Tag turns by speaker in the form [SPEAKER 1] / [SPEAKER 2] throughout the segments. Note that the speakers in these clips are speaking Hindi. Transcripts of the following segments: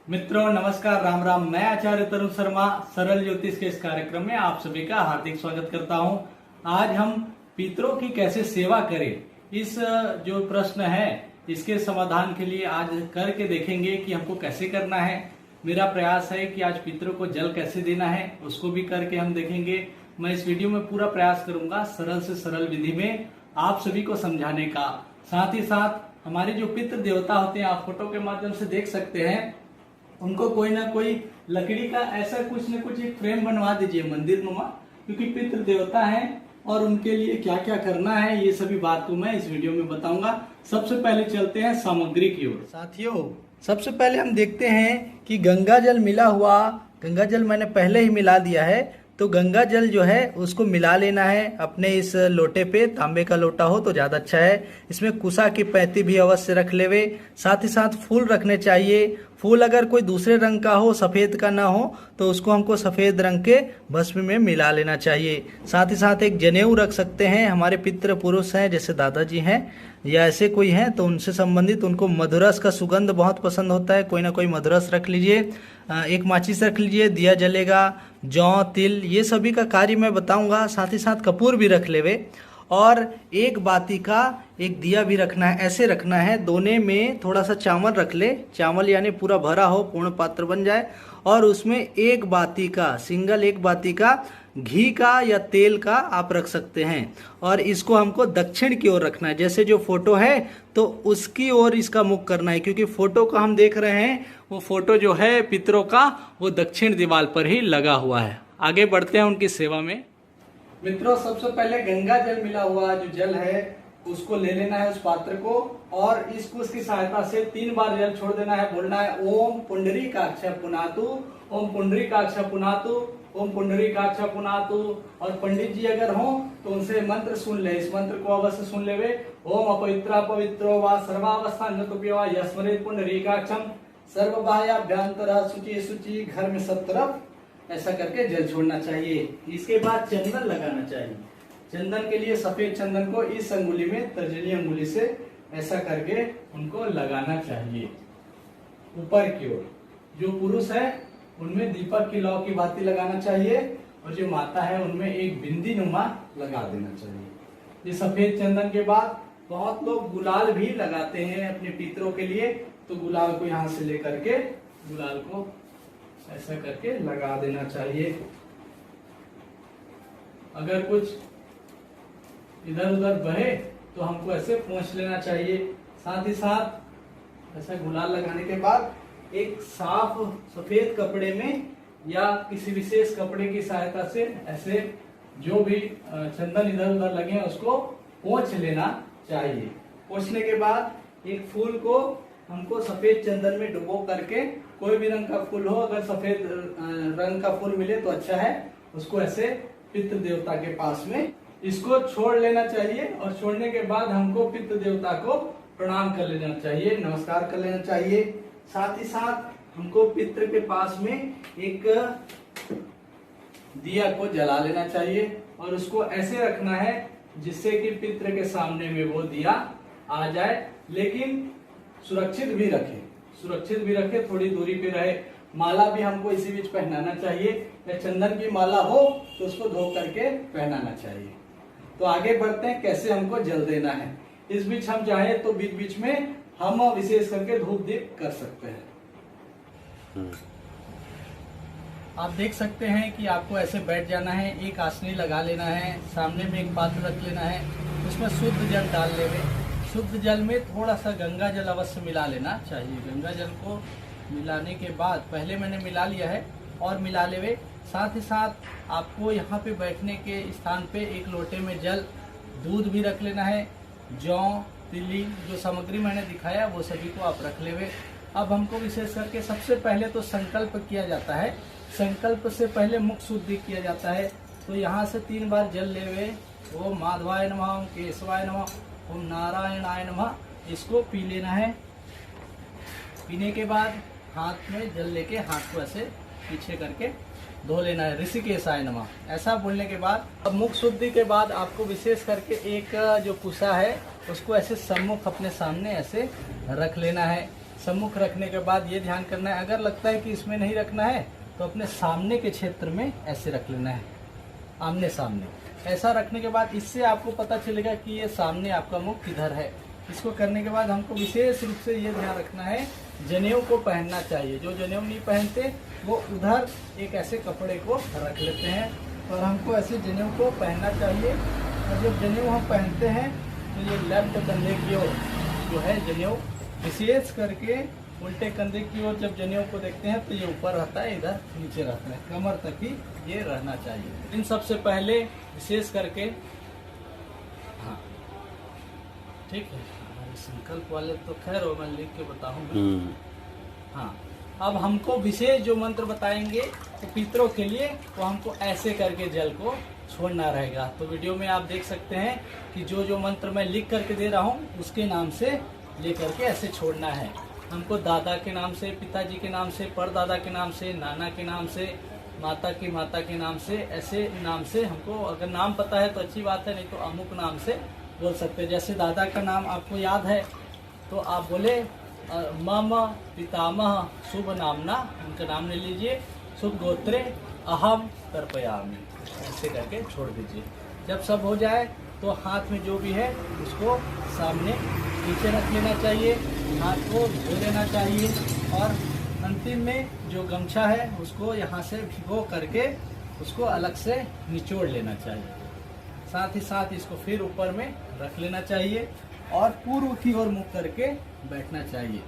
[SPEAKER 1] मित्रों नमस्कार, राम राम। मैं आचार्य तरुण शर्मा सरल ज्योतिष के इस कार्यक्रम में आप सभी का हार्दिक स्वागत करता हूं। आज हम पितरों की कैसे सेवा करें, इस जो प्रश्न है इसके समाधान के लिए आज करके देखेंगे कि हमको कैसे करना है। मेरा प्रयास है कि आज पितरों को जल कैसे देना है उसको भी करके हम देखेंगे। मैं इस वीडियो में पूरा प्रयास करूंगा सरल से सरल विधि में आप सभी को समझाने का। साथ ही साथ हमारे जो पितृ देवता होते हैं, आप फोटो के माध्यम से देख सकते हैं, उनको कोई ना कोई लकड़ी का ऐसा कुछ न कुछ एक फ्रेम बनवा दीजिए मंदिर नुमा, क्योंकि पितृ देवता हैं और उनके लिए क्या क्या करना है ये सभी बात को मैं इस वीडियो में बताऊंगा। सबसे पहले चलते हैं सामग्री की ओर। साथियों, सबसे पहले हम देखते हैं कि गंगा जल मिला हुआ, गंगा जल मैंने पहले ही मिला दिया है, तो गंगा जल जो है उसको मिला लेना है अपने इस लोटे पे। तांबे का लोटा हो तो ज़्यादा अच्छा है। इसमें कुसा की पैती भी अवश्य रख लेवे। साथ ही साथ फूल रखने चाहिए। फूल अगर कोई दूसरे रंग का हो, सफ़ेद का ना हो, तो उसको हमको सफ़ेद रंग के भस्म में मिला लेना चाहिए। साथ ही साथ एक जनेऊ रख सकते हैं। हमारे पितृ पुरुष हैं, जैसे दादाजी हैं या ऐसे कोई हैं, तो उनसे संबंधित उनको मधुरस का सुगंध बहुत पसंद होता है, कोई ना कोई मधुरस रख लीजिए। एक माचिस रख लीजिए, दिया जलेगा। जौ, तिल, ये सभी का कार्य मैं बताऊंगा। साथ ही साथ कपूर भी रख लेवे और एक बाती का एक दिया भी रखना है। ऐसे रखना है, दोने में थोड़ा सा चावल रख ले, चावल यानी पूरा भरा हो, पूर्ण पात्र बन जाए, और उसमें एक बाती का, सिंगल एक बाती का घी का या तेल का आप रख सकते हैं। और इसको हमको दक्षिण की ओर रखना है। जैसे जो फोटो है तो उसकी ओर इसका मुख करना है, क्योंकि फोटो को हम देख रहे हैं, वो फोटो जो है पितरों का वो दक्षिण दीवार पर ही लगा हुआ है। आगे बढ़ते हैं उनकी सेवा में। मित्रों, सबसे पहले गंगा जल मिला हुआ जो जल है उसको ले लेना है, उस पात्र को, और इस कुश की सहायता से 3 बार जल छोड़ देना है। बोलना है ओम पुंडरीकाक्ष पुनातु, ओम पुंडरीकाक्ष पुनातु, ओम पुंडरीकाक्ष पुनातु। और पंडित जी अगर हो तो उनसे मंत्र सुन ले, इस मंत्र को अवश्य सुन लेवे। ओम अपवित्रा पवित्रो वा सर्वावस्था नतुप्य वा यस्मरेत पुंडरीकाक्षम सर्वबाह्याभ्यंतरा शुचि शुचि, घर में सब तरफ ऐसा करके जल छोड़ना चाहिए। इसके बाद चंदन लगाना चाहिए। चंदन के लिए सफेद चंदन को इस अंगुली में, तर्जनी अंगुली से ऐसा करके उनको लगाना चाहिए ऊपर की ओर। जो पुरुष है उनमें दीपक की लौ की बाती लगाना चाहिए, और जो माता है उनमें एक बिंदी नुमा लगा देना चाहिए। ये सफेद चंदन के बाद बहुत लोग गुलाल भी लगाते हैं अपने पितरों के लिए, तो गुलाल को यहाँ से लेकर के गुलाल को ऐसा करके लगा देना चाहिए। अगर कुछ इधर उधर बहे तो हमको ऐसे पोंछ लेना चाहिए। साथ ही साथ ऐसा गुलाल लगाने के बाद एक साफ सफेद कपड़े में या किसी विशेष कपड़े की सहायता से ऐसे जो भी चंदन इधर उधर लगे हैं उसको पोंछ लेना चाहिए। पोंछने के बाद एक फूल को हमको सफेद चंदन में डुबो करके, कोई भी रंग का फूल हो, अगर सफेद रंग का फूल मिले तो अच्छा है, उसको ऐसे पितृ देवता के पास में इसको छोड़ लेना चाहिए। और छोड़ने के बाद हमको पितृ देवता को प्रणाम कर लेना चाहिए, नमस्कार कर लेना चाहिए। साथ ही साथ हमको पितृ के पास में एक दिया को जला लेना चाहिए, और उसको ऐसे रखना है जिससे कि पितृ के सामने में वो दिया आ जाए, लेकिन सुरक्षित भी रखे, थोड़ी दूरी पे रहे। माला भी हमको इसी बीच पहनाना चाहिए, या चंदन की माला हो तो उसको धो करके पहनाना चाहिए। तो आगे बढ़ते हैं कैसे हमको जल देना है। इस बीच हम चाहे तो बीच बीच में हम विशेष करके धूप दीप कर सकते हैं। आप देख सकते हैं कि आपको ऐसे बैठ जाना है, एक आसनी लगा लेना है, सामने में एक पात्र रख लेना है, उसमें शुद्ध जल डाल लेवे। शुद्ध जल में थोड़ा सा गंगा जल अवश्य मिला लेना चाहिए। गंगा जल को मिलाने के बाद, पहले मैंने मिला लिया है और मिला लेवे। साथ ही साथ आपको यहाँ पे बैठने के स्थान पे एक लोटे में जल, दूध भी रख लेना है, जौ, तिली, जो सामग्री मैंने दिखाया वो सभी को आप रख लेवे। अब हमको विशेष करके सबसे पहले तो संकल्प किया जाता है। संकल्प से पहले मुख शुद्धि किया जाता है। तो यहाँ से 3 बार जल लेवे। ओम माधवाय नमः, ओम केशवाय नमः, ओम नारायणाय नमः, इसको पी लेना है। पीने के बाद हाथ में जल लेके हाथ को ऐसे पीछे करके धो लेना है, ऋषिकेशाय नमः, ऐसा बोलने के बाद अब मुख शुद्धि के बाद आपको विशेष करके एक जो कुसा है उसको ऐसे सम्मुख अपने सामने ऐसे रख लेना है। सम्मुख रखने के बाद ये ध्यान करना है, अगर लगता है कि इसमें नहीं रखना है तो अपने सामने के क्षेत्र में ऐसे रख लेना है, आमने सामने। ऐसा रखने के बाद इससे आपको पता चलेगा कि ये सामने आपका मुख किधर है। इसको करने के बाद हमको विशेष रूप से ये ध्यान रखना है, जनेऊ को पहनना चाहिए। जो जनेऊ नहीं पहनते वो उधर एक ऐसे कपड़े को रख लेते हैं और हमको ऐसे जनेऊ को पहनना चाहिए। और जब जनेऊ हम पहनते हैं तो ये लेफ्ट कंधे की ओर जो है जनेऊ, विशेष करके उल्टे कंधे की ओर जब जनेऊ को देखते हैं तो ये ऊपर रहता है, इधर नीचे रहता है, कमर तक ही ये रहना चाहिए। इन सबसे पहले विशेष करके हाँ ठीक है, हमारे संकल्प वाले तो खैर हो, मैं लिख के बताऊंगा। हाँ, अब हमको विशेष जो मंत्र बताएंगे तो पितरों के लिए, तो हमको ऐसे करके जल को छोड़ना रहेगा। तो वीडियो में आप देख सकते हैं कि जो जो मंत्र मैं लिख करके दे रहा हूँ उसके नाम से लेकर के ऐसे छोड़ना है। हमको दादा के नाम से, पिताजी के नाम से, परदादा के नाम से, नाना के नाम से, माता के नाम से, ऐसे नाम से हमको, अगर नाम पता है तो अच्छी बात है, नहीं तो अमुक नाम से बोल सकते हैं। जैसे दादा का नाम आपको याद है तो आप बोले मम पितामह शुभ नामना, उनका नाम ले लीजिए, शुभ गोत्रे अहम तर्पयामि, ऐसे करके छोड़ दीजिए। जब सब हो जाए तो हाथ में जो भी है उसको सामने नीचे रख लेना चाहिए, हाथ को धो लेना चाहिए और अंतिम में जो गमछा है उसको यहाँ से भिगो करके उसको अलग से निचोड़ लेना चाहिए। साथ ही साथ इसको फिर ऊपर में रख लेना चाहिए और पूर्व की ओर मुख करके बैठना चाहिए।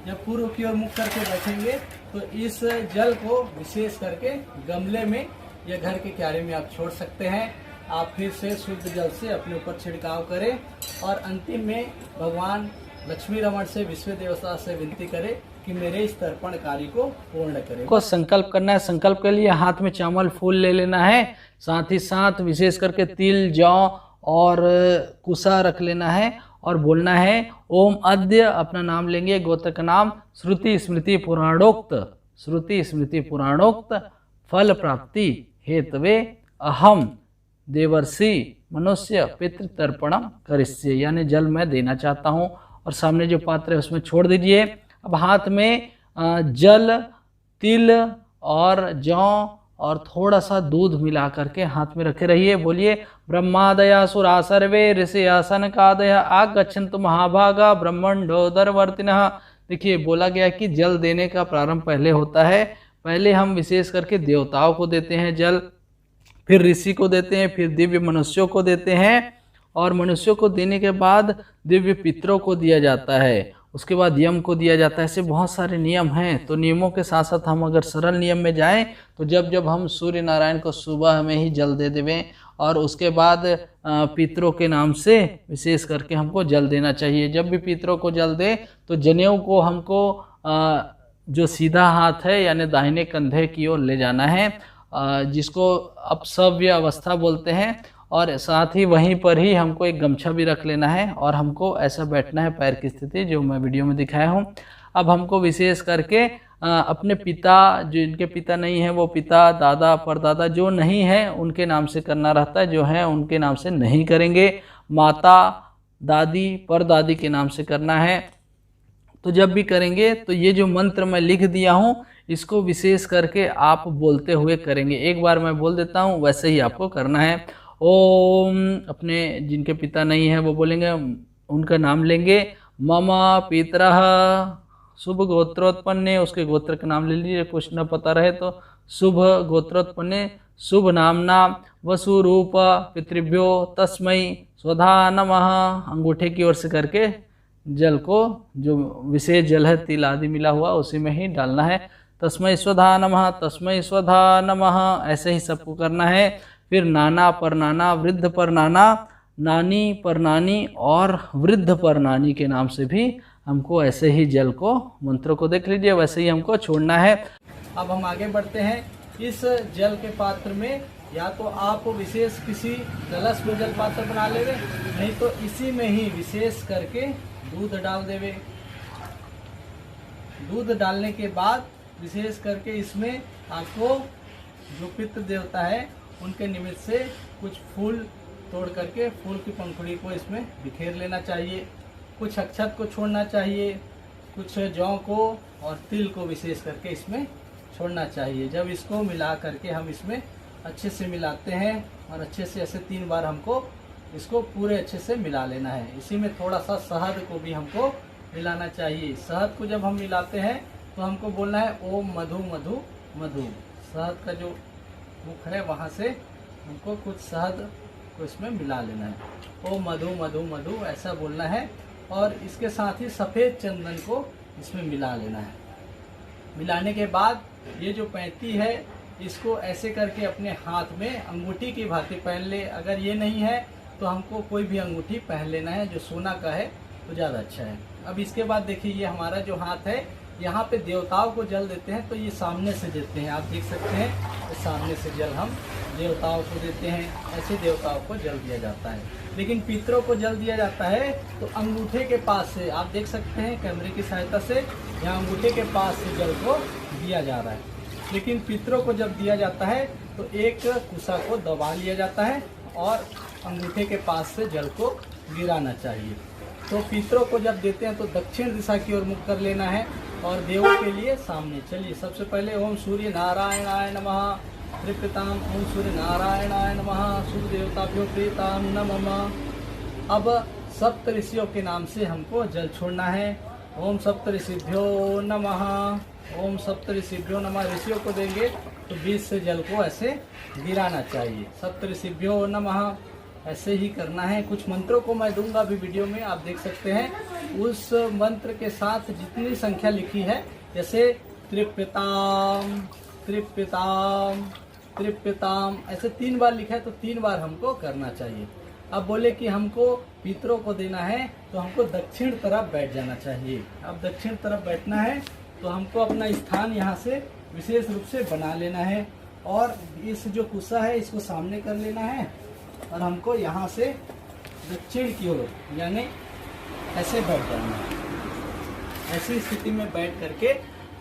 [SPEAKER 1] जब पूर्व की ओर मुख करके बैठेंगे तो इस जल को विशेष करके गमले में या घर के क्यारे में आप छोड़ सकते हैं। आप फिर से शुद्ध जल से अपने ऊपर छिड़काव करें और अंतिम में भगवान लक्ष्मी रमण से, विश्व देवता से विनती करें कि मेरे इस तर्पण कार्य को पूर्ण करें। को संकल्प करना है। संकल्प के लिए हाथ में चावल फूल ले लेना है, साथ ही साथ विशेष करके तिल, जौ और कुसा रख लेना है और बोलना है ओम अद्य, अपना नाम लेंगे, गोत्र का नाम, श्रुति स्मृति पुराणोक्त फल प्राप्ति हेतवे अहम देवर्षि मनुष्य पितृ तर्पणम करिष्ये, यानी जल मैं देना चाहता हूँ और सामने जो पात्र है उसमें छोड़ दीजिए। अब हाथ में जल, तिल और जौ और थोड़ा सा दूध मिला करके हाथ में रखे रहिए। बोलिए ब्रह्मादया सुरा सर्वे ऋषिया सनकादया आगच्छन्तु महाभागा ब्रह्मण्डोदरवर्तिनः। देखिए बोला गया कि जल देने का प्रारंभ पहले होता है। पहले हम विशेष करके देवताओं को देते हैं जल, फिर ऋषि को देते हैं, फिर दिव्य मनुष्यों को देते हैं और मनुष्यों को देने के बाद दिव्य पितरों को दिया जाता है, उसके बाद यम को दिया जाता है। ऐसे बहुत सारे नियम हैं। तो नियमों के साथ साथ हम अगर सरल नियम में जाएं तो जब जब हम सूर्य नारायण को सुबह में ही जल दे देवें और उसके बाद पितरों के नाम से विशेष करके हमको जल देना चाहिए। जब भी पितरों को जल दे तो जनेऊ को हमको जो सीधा हाथ है यानी दाहिने कंधे की ओर ले जाना है, जिसको अपसव्य अवस्था बोलते हैं, और साथ ही वहीं पर ही हमको एक गमछा भी रख लेना है और हमको ऐसा बैठना है, पैर की स्थिति जो मैं वीडियो में दिखाया हूँ। अब हमको विशेष करके अपने पिता, जो इनके पिता नहीं है वो पिता, दादा, परदादा जो नहीं है उनके नाम से करना रहता है, जो है उनके नाम से नहीं करेंगे। माता, दादी, परदादी के नाम से करना है। तो जब भी करेंगे तो ये जो मंत्र मैं लिख दिया हूँ इसको विशेष करके आप बोलते हुए करेंगे। एक बार मैं बोल देता हूँ, वैसे ही आपको करना है। ओम, अपने जिनके पिता नहीं है वो बोलेंगे, उनका नाम लेंगे। ममा पितरः शुभ गोत्रोत्पन्ने, उसके गोत्र का नाम ले लीजिए, कुछ न पता रहे तो शुभ गोत्रोत्पन्ने शुभ नामना वसुरूप पितृभ्यो तस्मै स्वधा नमः। अंगूठे की ओर से करके जल को, जो विशेष जल है तिल आदि मिला हुआ, उसी में ही डालना है। तस्मै स्वधा नमः, तस्मै स्वधा नमः, ऐसे ही सबको करना है। फिर नाना पर नाना, वृद्ध पर नाना, नानी पर नानी और वृद्ध पर नानी के नाम से भी हमको ऐसे ही जल को, मंत्रों को देख लीजिए, वैसे ही हमको छोड़ना है। अब हम आगे बढ़ते हैं। इस जल के पात्र में या तो आप विशेष किसी कलश में जल पात्र बना लेवे, नहीं तो इसी में ही विशेष करके दूध डाल देवे। दूध डालने के बाद विशेष करके इसमें आपको जो पितृ देवता है उनके निमित्त से कुछ फूल तोड़ करके फूल की पंखुड़ी को इसमें बिखेर लेना चाहिए। कुछ अक्षत को छोड़ना चाहिए, कुछ जौ को और तिल को विशेष करके इसमें छोड़ना चाहिए। जब इसको मिला करके हम इसमें अच्छे से मिलाते हैं और अच्छे से ऐसे 3 बार हमको इसको पूरे अच्छे से मिला लेना है। इसी में थोड़ा सा शहद को भी हमको मिलाना चाहिए। शहद को जब हम मिलाते हैं तो हमको बोलना है ओम मधु मधु मधु। शहद का जो मुख है वहाँ से हमको कुछ शहद को इसमें मिला लेना है। ओम मधु मधु मधु ऐसा बोलना है। और इसके साथ ही सफ़ेद चंदन को इसमें मिला लेना है। मिलाने के बाद ये जो 35 है इसको ऐसे करके अपने हाथ में अंगूठी की भांति पहन ले। अगर ये नहीं है तो हमको कोई भी अंगूठी पहन लेना है जो सोना का है तो ज़्यादा अच्छा है। अब इसके बाद देखिए ये हमारा जो हाथ है यहाँ पे देवताओं को जल देते हैं तो ये सामने से देते हैं। आप देख सकते हैं तो सामने से जल हम देवताओं को देते हैं। ऐसे देवताओं को जल दिया जाता है। लेकिन पितरों को जल दिया जाता है तो अंगूठे के पास से, आप देख सकते हैं कैमरे की सहायता से, यहाँ अंगूठे के पास से जल को दिया जा रहा है। लेकिन पितरों को जब दिया जाता है तो एक कुसा को दबा लिया जाता है और अंगूठे के पास से जल को गिराना चाहिए। तो पितरों को जब देते हैं तो दक्षिण दिशा की ओर मुख कर लेना है और देवों के लिए सामने। चलिए सबसे पहले ओम सूर्य नारायणाय नमः त्रिपिताम, ओम सूर्य नारायणाय नमः सूर्य देवताभ्यो प्रीताम नमः। अब सप्त ऋषियों के नाम से हमको जल छोड़ना है। ओम सप्त ऋषिभ्यो नमः, ओम सप्त ऋषिभ्यो नमः। ऋषियों को देंगे तो बीच से जल को ऐसे गिराना चाहिए। सप्त ऋषिभ्यो नमः ऐसे ही करना है। कुछ मंत्रों को मैं दूंगा अभी वीडियो में, आप देख सकते हैं। उस मंत्र के साथ जितनी संख्या लिखी है, जैसे त्रिप्यताम त्रिप्यताम त्रिप्यताम ऐसे 3 बार लिखा है तो 3 बार हमको करना चाहिए। अब बोले कि हमको पितरों को देना है तो हमको दक्षिण तरफ बैठ जाना चाहिए। अब दक्षिण तरफ बैठना है तो हमको अपना स्थान यहाँ से विशेष रूप से बना लेना है और इस जो कुसा है इसको सामने कर लेना है और हमको यहाँ से दक्षिण की ओर यानी ऐसे बैठ जाना है। ऐसी स्थिति में बैठ करके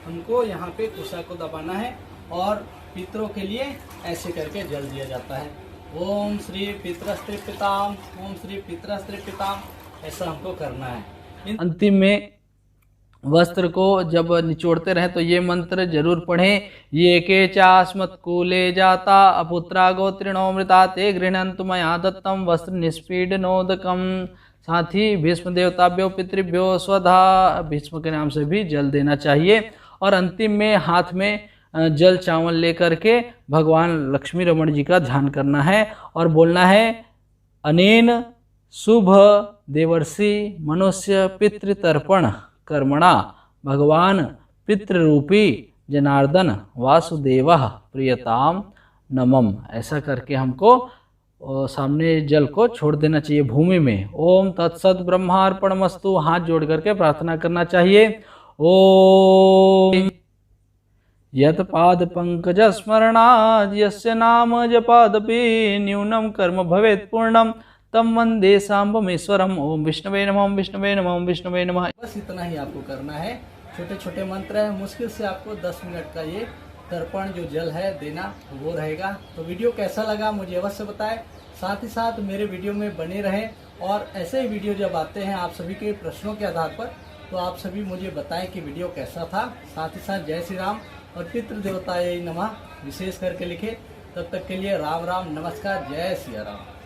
[SPEAKER 1] हमको यहाँ पे कुसा को दबाना है और पितरों के लिए ऐसे करके जल दिया जाता है। ओम श्री पितरस्त्रिपिताम, ओम श्री पितरस्त्रिपिताम ऐसा हमको करना है। अंतिम में वस्त्र को जब निचोड़ते रहे तो ये मंत्र जरूर पढ़ें। ये के चास्मत्कूले जाता अपुत्रा गोत्रिणो मृता ते गृह्णन्तु मया दत्तम वस्त्र निष्पीडनोदकम। साथ ही भीष्म देवताभ्यो पितृभ्यो स्वधा, भीष्म के नाम से भी जल देना चाहिए। और अंतिम में हाथ में जल चावल लेकर के भगवान लक्ष्मी रमण जी का ध्यान करना है और बोलना है अनेन शुभ देवर्षि मनुष्य पितृतर्पण कर्मणा भगवान पितृरूपी जनार्दन वासुदेव प्रियताम नमम। ऐसा करके हमको सामने जल को छोड़ देना चाहिए भूमि में। ओम तत्सत ब्रह्मार्पणमस्तु, हाथ जोड़ करके प्रार्थना करना चाहिए। ओम यत पाद पंकज स्मरणाद यस्य नाम जपादपि न्यूनम कर्म भवेत् पूर्णम तम वंदे सांबमेश्वरम। ओम विष्णवे नमः, ओम विष्णवे नमः, ओम विष्णवे नमः। बस इतना ही आपको करना है। छोटे छोटे मंत्र है, मुश्किल से आपको 10 मिनट का ये तर्पण जो जल है देना वो रहेगा। तो वीडियो कैसा लगा मुझे अवश्य बताएं। साथ ही साथ मेरे वीडियो में बने रहें और ऐसे ही वीडियो जब आते हैं आप सभी के प्रश्नों के आधार पर तो आप सभी मुझे बताएं कि वीडियो कैसा था। साथ ही साथ जय श्री राम और पितृदेवताय नमः विशेष करके लिखे। तब तक के लिए राम राम, नमस्कार, जय सिया राम।